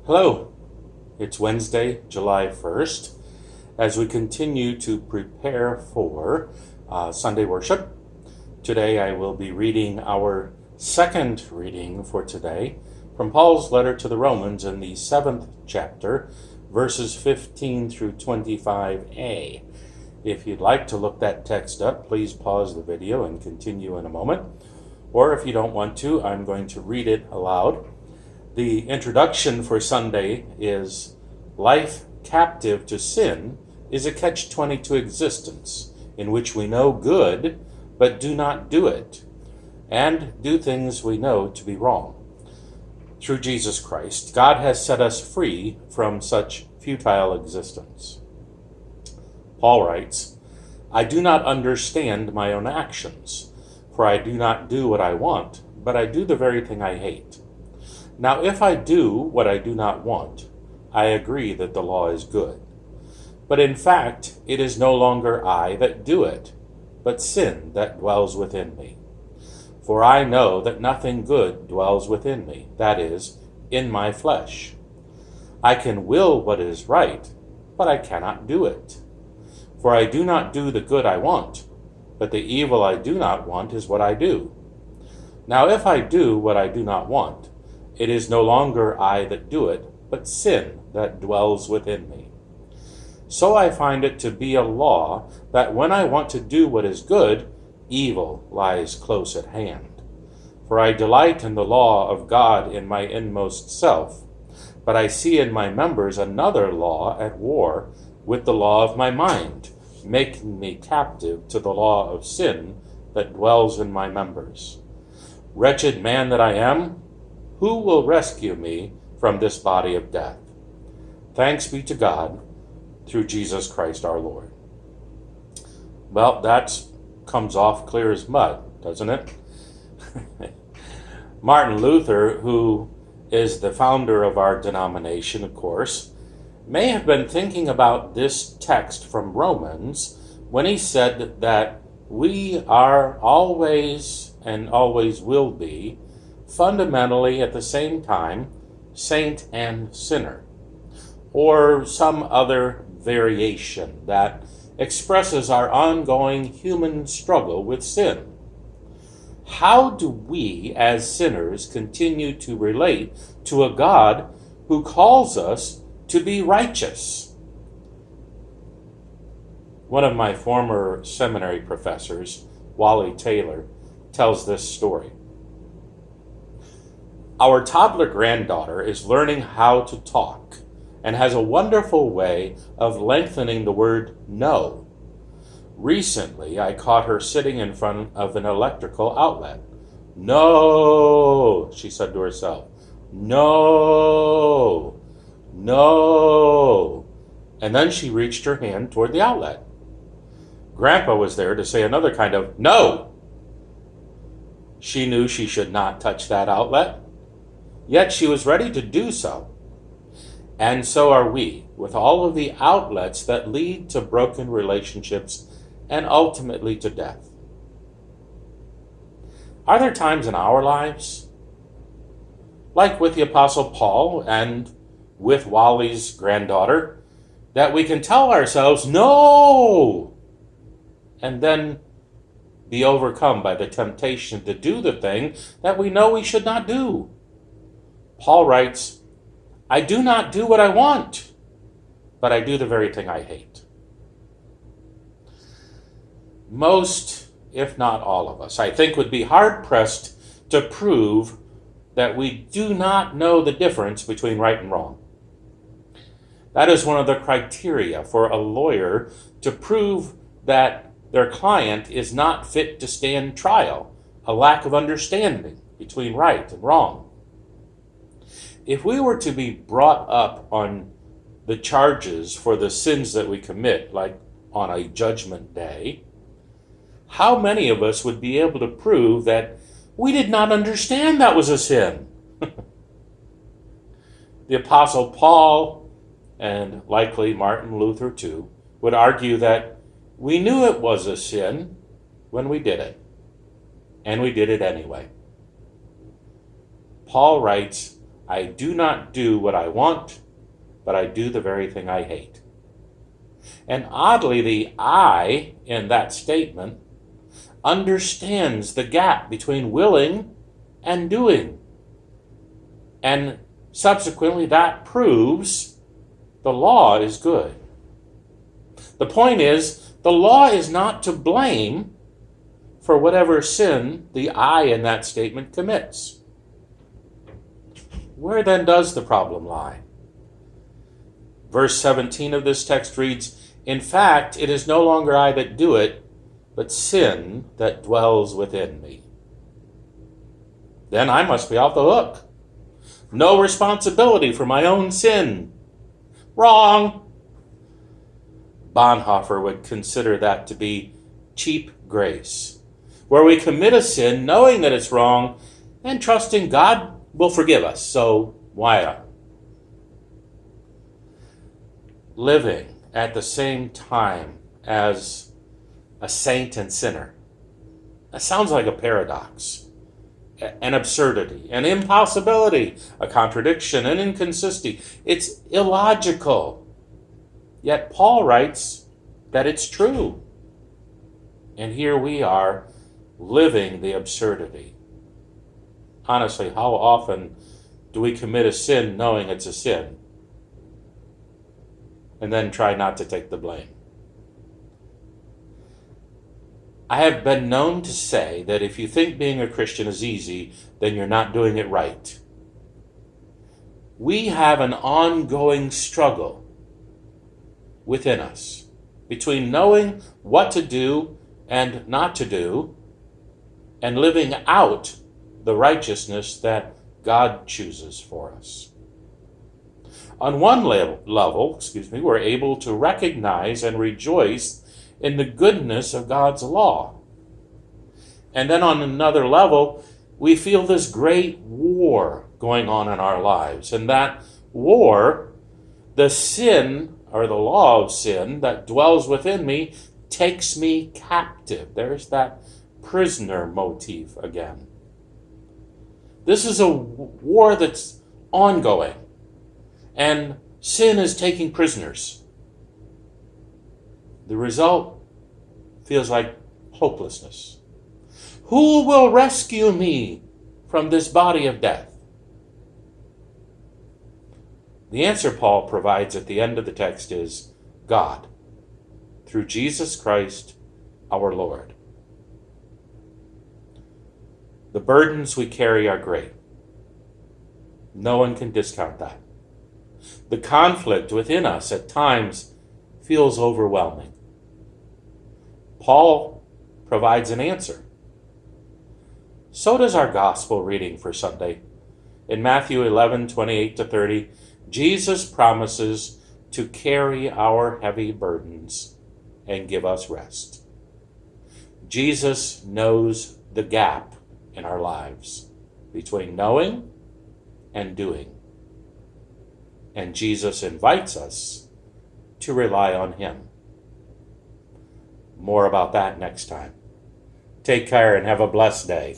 Hello, it's Wednesday, July 1st. As we continue to prepare for Sunday worship, today I will be reading our second reading for today from Paul's letter to the Romans in the 7th chapter, verses 15 through 25a. If you'd like to look that text up, please pause the video and continue in a moment. Or if you don't want to, I'm going to read it aloud. The introduction for Sunday is, life captive to sin is a catch-22 existence in which we know good but do not do it, and do things we know to be wrong. Through Jesus Christ, God has set us free from such futile existence. Paul writes, I do not understand my own actions, for I do not do what I want, but I do the very thing I hate. Now, if I do what I do not want, I agree that the law is good. But in fact, it is no longer I that do it, but sin that dwells within me. For I know that nothing good dwells within me, that is, in my flesh. I can will what is right, but I cannot do it. For I do not do the good I want, but the evil I do not want is what I do. Now, if I do what I do not want, it is no longer I that do it, but sin that dwells within me. So I find it to be a law that when I want to do what is good, evil lies close at hand. For I delight in the law of God in my inmost self, but I see in my members another law at war with the law of my mind, making me captive to the law of sin that dwells in my members. Wretched man that I am, who will rescue me from this body of death? Thanks be to God through Jesus Christ our Lord. Well, that comes off clear as mud, doesn't it? Martin Luther, who is the founder of our denomination, of course, may have been thinking about this text from Romans when he said that we are always and always will be fundamentally at the same time saint and sinner, or some other variation that expresses our ongoing human struggle with sin. How do we as sinners continue to relate to a God who calls us to be righteous? One of my former seminary professors, Wally Taylor, tells this story. Our toddler granddaughter is learning how to talk and has a wonderful way of lengthening the word no. Recently, I caught her sitting in front of an electrical outlet. No, she said to herself. No, no. And then she reached her hand toward the outlet. Grandpa was there to say another kind of no. She knew she should not touch that outlet. Yet she was ready to do so. And so are we, with all of the outlets that lead to broken relationships and ultimately to death. Are there times in our lives, like with the Apostle Paul and with Wally's granddaughter, that we can tell ourselves, no, and then be overcome by the temptation to do the thing that we know we should not do? Paul writes, I do not do what I want, but I do the very thing I hate. Most, if not all of us, I think would be hard-pressed to prove that we do not know the difference between right and wrong. That is one of the criteria for a lawyer to prove that their client is not fit to stand trial, a lack of understanding between right and wrong. If we were to be brought up on the charges for the sins that we commit, like on a judgment day, how many of us would be able to prove that we did not understand that was a sin? The Apostle Paul, and likely Martin Luther too, would argue that we knew it was a sin when we did it, and we did it anyway. Paul writes, I do not do what I want, but I do the very thing I hate. And oddly, the I in that statement understands the gap between willing and doing. And subsequently, that proves the law is good. The point is, the law is not to blame for whatever sin the I in that statement commits. Where then does the problem lie? Verse 17 of this text reads, "In fact, it is no longer I that do it, but sin that dwells within me." Then I must be off the hook. No responsibility for my own sin. Wrong. Bonhoeffer would consider that to be cheap grace, where we commit a sin knowing that it's wrong and trusting God will forgive us. So why not? Living at the same time as a saint and sinner. That sounds like a paradox, an absurdity, an impossibility, a contradiction, an inconsistency. It's illogical. Yet Paul writes that it's true. And here we are living the absurdity. Honestly, how often do we commit a sin knowing it's a sin and then try not to take the blame? I have been known to say that if you think being a Christian is easy, then you're not doing it right. We have an ongoing struggle within us between knowing what to do and not to do and living out the righteousness that God chooses for us. On one level, we're able to recognize and rejoice in the goodness of God's law. And then on another level, we feel this great war going on in our lives. And that war, the sin, or the law of sin that dwells within me, takes me captive. There's that prisoner motif again. This is a war that's ongoing, and sin is taking prisoners. The result feels like hopelessness. Who will rescue me from this body of death? The answer Paul provides at the end of the text is God, through Jesus Christ our Lord. The burdens we carry are great. No one can discount that. The conflict within us at times feels overwhelming. Paul provides an answer. So does our gospel reading for Sunday. In Matthew 11:28-30, Jesus promises to carry our heavy burdens and give us rest. Jesus knows the gap in our lives between knowing and doing. And Jesus invites us to rely on him. More about that next time. Take care and have a blessed day.